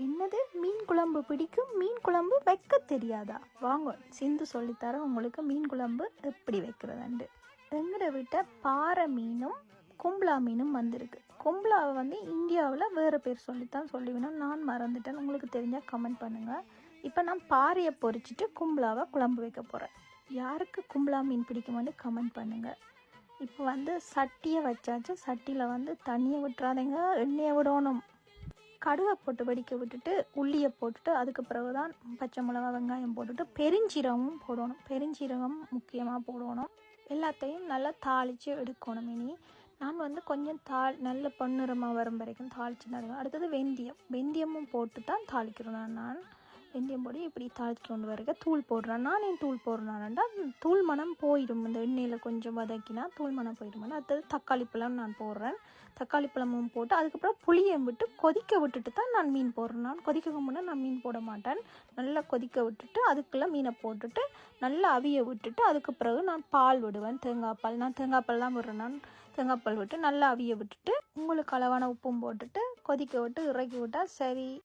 என்னது மீன் குழம்பு பிடிக்கும், மீன் குழம்பு வைக்க தெரியாதா? வாங்க சிந்து சொல்லித்தர உங்களுக்கு மீன் குழம்பு எப்படி வைக்கிறதுண்டு. எங்கட விட்ட பாறை மீனும் கும்பலா மீனும் வந்திருக்கு. கும்பலாவை இந்தியாவில் வேறு பேர் சொல்லித்தான் சொல்லிவினோம், நான் மறந்துட்டேன். உங்களுக்கு தெரிஞ்சால் கமெண்ட் பண்ணுங்கள். இப்போ நான் பாறையை பொரிச்சிட்டு கும்பலாவை குழம்பு வைக்க போகிறேன். யாருக்கு கும்பலா மீன் பிடிக்குமான்னு கமெண்ட் பண்ணுங்கள். இப்போ சட்டியை வச்சாச்சு. சட்டியில் தண்ணியை விட்டுறாதீங்க, எண்ணெயை விடணும். கடுவை போட்டு வடிக்க விட்டுட்டு உள்ளியை போட்டுட்டு அதுக்கு பிறகு தான் பச்சை மிளகா வெங்காயம் போட்டுட்டு பெருஞ்சீரகமும் போடணும். பெருஞ்சீரகம் முக்கியமாக போடணும். எல்லாத்தையும் நல்லா தாளித்து எடுக்கணும். இனி நான் கொஞ்சம் நல்ல பொன்னிறமாக வரும் வரைக்கும் தாளித்து நடுவேன். அடுத்தது வெந்தயமும் போட்டு தான் தாளிக்கிறேன். நான் வெந்தயம் போட்டு இப்படி தாளித்து கொண்டு வரைக்க தூள் போடுறேன். நான் ஏன் தூள் போடுறேன்னா தூள் மனம் போயிடும். இந்த எண்ணெயில் கொஞ்சம் வதக்கினா தூள் மனம் போயிடும். அடுத்தது தக்காளி பழம் நான் போடுறேன். தக்காளி பழமும் போட்டு அதுக்கப்புறம் புளியை விட்டு கொதிக்க விட்டுட்டு தான் நான் மீன் போடுறேன். நான் கொதிக்க முன்னே நான் மீன் போட மாட்டேன். நல்லா கொதிக்க விட்டுட்டு அதுக்குள்ளே மீனை போட்டுட்டு நல்லா அவிய விட்டுட்டு அதுக்கு பிறகு நான் பால் விடுவேன். தேங்காய் பால். நான் தேங்காய் பால் தான் விடுறேன். நான் தேங்காய் பால் விட்டு நல்லா அவிய விட்டுட்டு உங்களுக்கு அளவான உப்பும் போட்டுட்டு கொதிக்க விட்டு இறக்கி விட்டால் சரி.